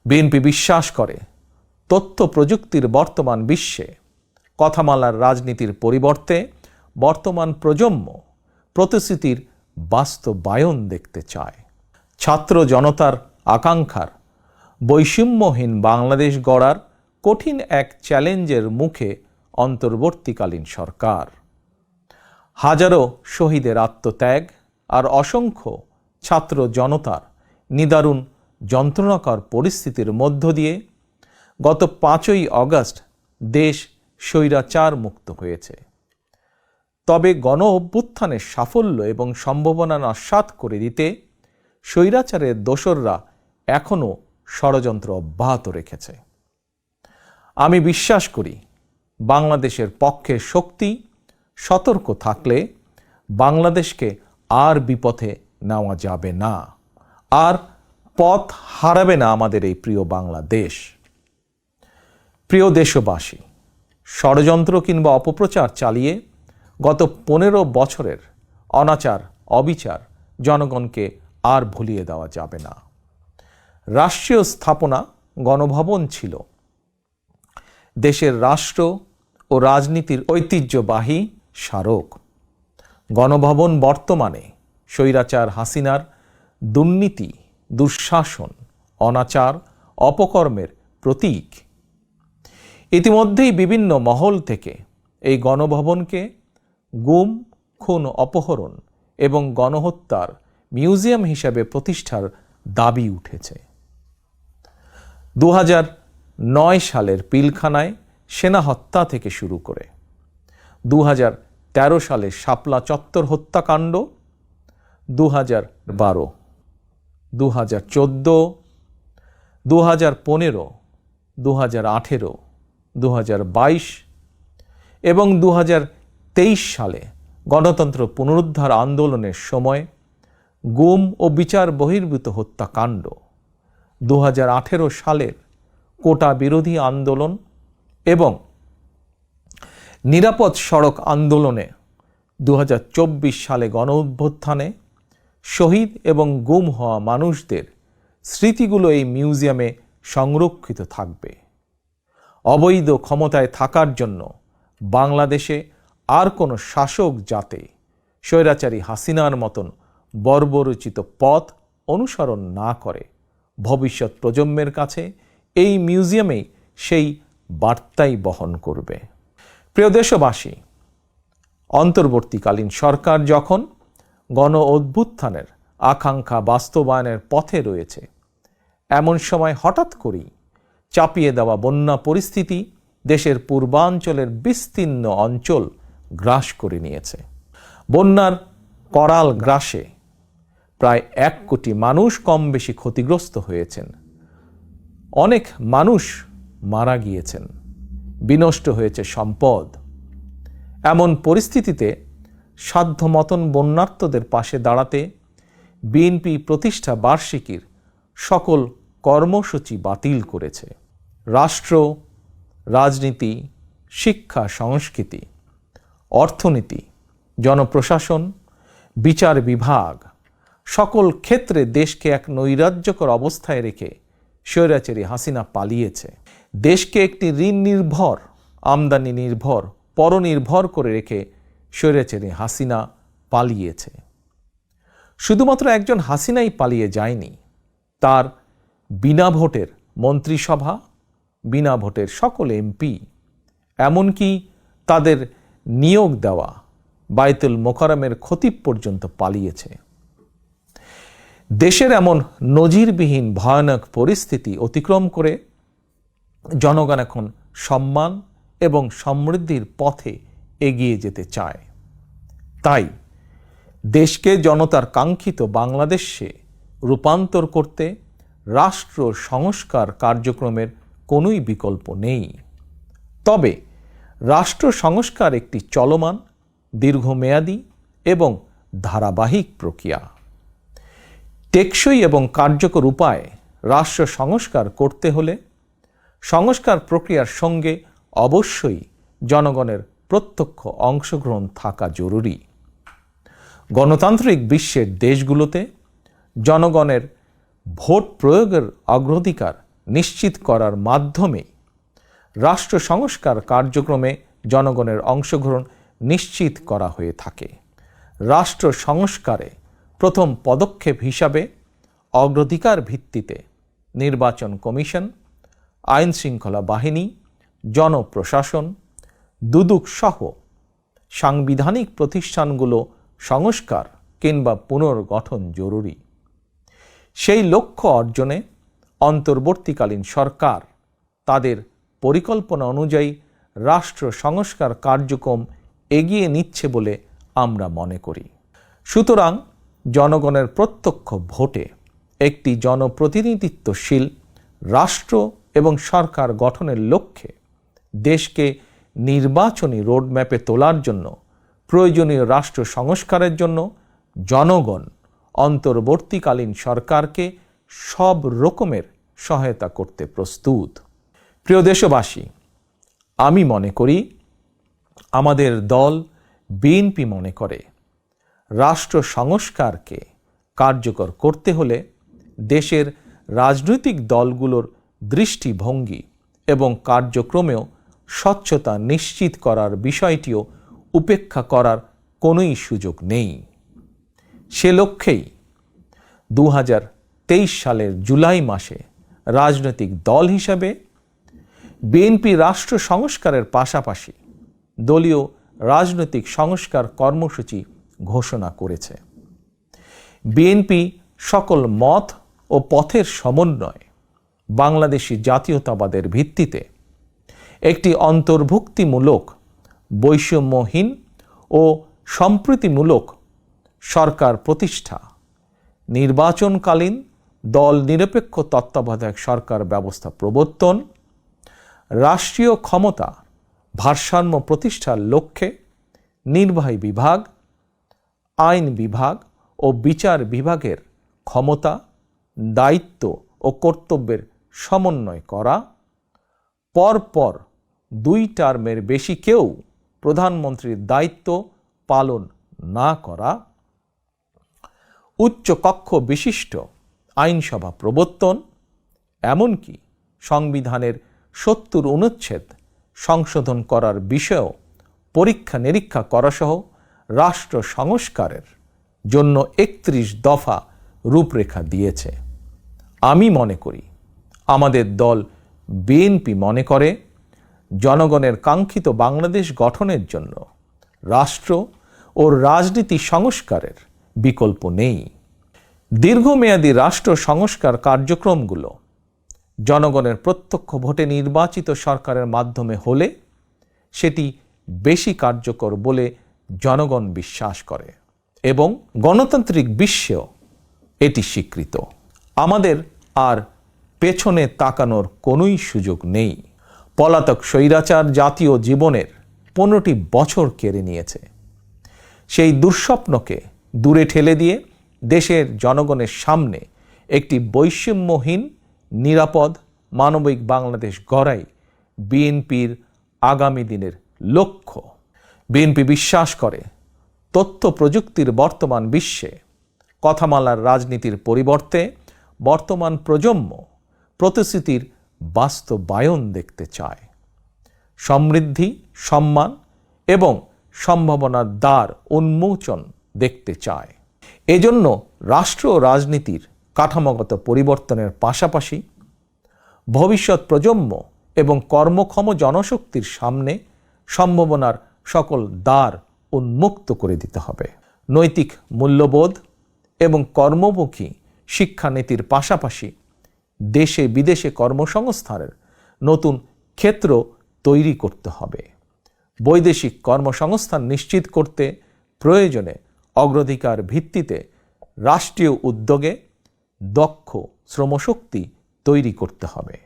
BNP বিশ্বাস করে তথ্য প্রযুক্তির বর্তমান বিশ্বে কথামালার রাজনীতির পরিবর্তে বর্তমান প্রজন্ম প্রতিশ্রুতির বাস্তবায়ন দেখতে চায়। ছাত্র জনতার আকাঙ্ক্ষার বৈষম্যহীন বাংলাদেশ গড়ার কঠিন এক চ্যালেঞ্জের মুখে অন্তর্বর্তীকালীন সরকার। হাজারো শহীদের আত্মত্যাগ আর অসংখ্য ছাত্র জনতার নিদারুণ যন্ত্রণাকর পরিস্থিতির মধ্য দিয়ে গত 5ই আগস্ট দেশ স্বৈরাচার মুক্ত হয়েছে। তবে গণ অভ্যুত্থানের সাফল্য এবং সম্ভাবনা নস্যাৎ করে দিতে স্বৈরাচারের দোসররা এখনও ষড়যন্ত্র অব্যাহত রেখেছে। আমি বিশ্বাস করি বাংলাদেশের পক্ষে শক্তি সতর্ক থাকলে বাংলাদেশকে আর বিপথে নেওয়া যাবে না, আর পথ হারাবে না আমাদের এই প্রিয় বাংলাদেশ। প্রিয় দেশবাসী, ষড়যন্ত্র কিংবা অপপ্রচার চালিয়ে গত 15 বছরের অনাচার অবিচার জনগণকে আর ভুলিয়ে দেওয়া যাবে না। রাষ্ট্রীয় স্থাপনা গণভবন ছিল দেশের রাষ্ট্র ও রাজনীতির ঐতিহ্যবাহী স্মারক। গণভবন বর্তমানে স্বৈরাচার হাসিনার দুর্নীতি, দুঃশাসন, অনাচার, অপকর্মের প্রতীক। ইতিমধ্যেই বিভিন্ন মহল থেকে এই গণভবনকে গুম, খুন, অপহরণ এবং গণহত্যার মিউজিয়াম হিসাবে প্রতিষ্ঠার দাবি উঠেছে। 2009 সালের পিলখানায় সেনা হত্যা থেকে শুরু করে 2013 সালের শাপলা চত্বর হত্যাকাণ্ড, 2012, 2014, 2015, 2018, 2022 এবং 2023 সালে গণতন্ত্র পুনরুদ্ধার আন্দোলনের সময় গুম ও বিচার বহির্ভূত হত্যাকাণ্ড, 2018 সালের কোটা বিরোধী আন্দোলন এবং নিরাপদ সড়ক আন্দোলনে 2024 সালে গণ অভ্যুত্থানে শহীদ এবং গুম হওয়া মানুষদের স্মৃতিগুলো এই মিউজিয়ামে সংরক্ষিত থাকবে। অবৈধ ক্ষমতায় থাকার জন্য বাংলাদেশে আর কোনো শাসক যাতে স্বৈরাচারী হাসিনার মতন বর্বরচিত পথ অনুসরণ না করে, ভবিষ্যৎ প্রজন্মের কাছে এই মিউজিয়ামেই সেই বার্তাই বহন করবে। প্রিয় দেশবাসী, অন্তর্বর্তীকালীন সরকার যখন গণ অভ্যুত্থানের আকাঙ্ক্ষা বাস্তবায়নের পথে রয়েছে, এমন সময় হঠাৎ করেই চাপিয়ে দেওয়া বন্যা পরিস্থিতি দেশের পূর্বাঞ্চলের বিস্তীর্ণ অঞ্চল গ্রাস করে নিয়েছে। বন্যার করাল গ্রাসে প্রায় 1 কোটি মানুষ কম বেশি ক্ষতিগ্রস্ত হয়েছেন। অনেক মানুষ মারা গিয়েছেন, বিনষ্ট হয়েছে সম্পদ। এমন পরিস্থিতিতে সাধ্যমতন বন্যার্তদের পাশে দাঁড়াতে বিএনপি প্রতিষ্ঠা বার্ষিকীর সকল কর্মসূচি বাতিল করেছে। রাষ্ট্র, রাজনীতি, শিক্ষা, সংস্কৃতি, অর্থনীতি, জনপ্রশাসন, বিচার বিভাগ সকল ক্ষেত্রে দেশকে এক নৈরাজ্যকর অবস্থায় রেখে স্বৈরাচারী হাসিনা পালিয়েছে। দেশকে একটি ঋণ নির্ভর, আমদানি নির্ভর, পরনির্ভর করে রেখে স্বৈরাচারী হাসিনা পালিয়েছে। শুধুমাত্র একজন হাসিনাই পালিয়ে যায়নি, তার বিনা ভোটের মন্ত্রিসভা, বিনা ভোটের সকল এমপি, এমনকি তাদের নিয়োগ দেওয়া বায়তুল মোকাররমের খতিব পর্যন্ত পালিয়েছে। দেশের এমন নজিরবিহীন ভয়ানক পরিস্থিতি অতিক্রম করে জনগণ এখন সম্মান এবং সমৃদ্ধির পথে এগিয়ে যেতে চায়। তাই দেশকে জনতার কাঙ্ক্ষিত বাংলাদেশে রূপান্তর করতে রাষ্ট্র সংস্কার কার্যক্রমের কোনোই বিকল্প নেই। তবে রাষ্ট্র সংস্কার একটি চলমান, দীর্ঘমেয়াদী এবং ধারাবাহিক প্রক্রিয়া। টেকসই এবং কার্যকর উপায়ে রাষ্ট্র সংস্কার করতে হলে সংস্কার প্রক্রিয়ার সঙ্গে অবশ্যই জনগণের প্রত্যক্ষ অংশগ্রহণ থাকা জরুরি। গণতান্ত্রিক বিশ্বের দেশগুলোতে জনগণের ভোট প্রয়োগের অগ্রাধিকার নিশ্চিত করার মাধ্যমে রাষ্ট্র সংস্কার কার্যক্রমে জনগণের অংশগ্রহণ নিশ্চিত করা হয়ে থাকে। রাষ্ট্র সংস্কারে প্রথম পদক্ষেপ হিসাবে অগ্রাধিকার ভিত্তিতে নির্বাচন কমিশন, আইন শৃঙ্খলা বাহিনী, জনপ্রশাসন, দুদক সহ সাংবিধানিক প্রতিষ্ঠানগুলো সংস্কার কিংবা পুনর্গঠন জরুরি। সেই লক্ষ্য অর্জনে অন্তর্বর্তীকালীন সরকার তাদের পরিকল্পনা অনুযায়ী রাষ্ট্র সংস্কার কার্যক্রম এগিয়ে নিচ্ছে বলে আমরা মনে করি। সুতরাং জনগণের প্রত্যক্ষ ভোটে একটি জনপ্রতিনিধিত্বশীল রাষ্ট্র এবং সরকার গঠনের লক্ষ্যে দেশকে নির্বাচনী রোডম্যাপে তোলার জন্য প্রয়োজনীয় রাষ্ট্র সংস্কারের জন্য জনগণ অন্তর্বর্তীকালীন সরকারকে সব রকমের সহায়তা করতে প্রস্তুত। প্রিয় দেশবাসী, আমি মনে করি, আমাদের দল বিএনপি মনে করে, রাষ্ট্র সংস্কারকে কার্যকর করতে হলে দেশের রাজনৈতিক দলগুলোর দৃষ্টিভঙ্গি এবং কার্যক্রমেও স্বচ্ছতা নিশ্চিত করার বিষয়টিও উপেক্ষা করার কোনোই সুযোগ নেই। সে লক্ষ্যেই 2023 সালের জুলাই মাসে রাজনৈতিক দল হিসাবে বিএনপি রাষ্ট্র সংস্কারের পাশাপাশি দলীয় রাজনৈতিক সংস্কার কর্মসূচি ঘোষণা করেছে। বিএনপি সকল মত ও পথের সমন্বয়ে বাংলাদেশি জাতীয়তাবাদের ভিত্তিতে একটি অন্তর্ভুক্তিমূলক, বৈষম্যহীন ও সম্প্রীতিমূলক সরকার প্রতিষ্ঠা, নির্বাচনকালীন দল নিরপেক্ষ তত্ত্বাবধায়ক সরকার ব্যবস্থা প্রবর্তন, রাষ্ট্রীয় ক্ষমতা ভারসাম্য প্রতিষ্ঠার লক্ষ্যে নির্বাহী বিভাগ, আইন বিভাগ ও বিচার বিভাগের ক্ষমতা, দায়িত্ব ও কর্তব্যের সমন্বয় করা, পরপর 2 টার্মের বেশি কেউ প্রধানমন্ত্রীর দায়িত্ব পালন না করা, উচ্চ কক্ষ বিশিষ্ট আইনসভা প্রবর্তন, এমনকি সংবিধানের 70 অনুচ্ছেদ সংশোধন করার বিষয়েও পরীক্ষা নিরীক্ষা করাসহ রাষ্ট্র সংস্কারের জন্য 31 দফা রূপরেখা দিয়েছে। আমি মনে করি, আমাদের দল বিএনপি মনে করে, জনগণের কাঙ্ক্ষিত বাংলাদেশ গঠনের জন্য রাষ্ট্র ও রাজনীতি সংস্কারের বিকল্প নেই। দীর্ঘমেয়াদী রাষ্ট্র সংস্কার কার্যক্রমগুলো জনগণের প্রত্যক্ষ ভোটে নির্বাচিত সরকারের মাধ্যমে হলে সেটি বেশি কার্যকর বলে জনগণ বিশ্বাস করে এবং গণতান্ত্রিক বিশ্বেও এটি স্বীকৃত। আমাদের আর পেছনে তাকানোর কোনোই সুযোগ নেই। পলাতক স্বৈরাচার জাতীয় জীবনের 15টি বছর কেড়ে নিয়েছে। সেই দুঃস্বপ্নকে দূরে ঠেলে দিয়ে দেশের জনগণের সামনে একটি বৈষম্যহীন, নিরাপদ, মানবিক বাংলাদেশ গড়াই বিএনপির আগামী দিনের লক্ষ্য। বিএনপি বিশ্বাস করে, তথ্য প্রযুক্তির বর্তমান বিশ্বে কথামালার রাজনীতির পরিবর্তে বর্তমান প্রজন্ম প্রতিশ্রুতির বাস্তবায়ন দেখতে চায়। সমৃদ্ধি, সম্মান এবং সম্ভাবনার দ্বার উন্মোচন দেখতে চায়। এজন্য রাষ্ট্র ও রাজনীতির কাঠামোগত পরিবর্তনের পাশাপাশি ভবিষ্যৎ প্রজন্ম এবং কর্মক্ষম জনশক্তির সামনে সম্ভাবনার সকল দ্বার উন্মুক্ত করে দিতে হবে। নৈতিক মূল্যবোধ এবং কর্মমুখী শিক্ষানীতির পাশাপাশি দেশে বিদেশে কর্মসংস্থানের নতুন ক্ষেত্র তৈরি করতে হবে। বৈদেশিক কর্মসংস্থান নিশ্চিত করতে প্রয়োজনে অগ্রাধিকার ভিত্তিতে রাষ্ট্রীয় উদ্যোগে দক্ষ শ্রমশক্তি তৈরি করতে হবে।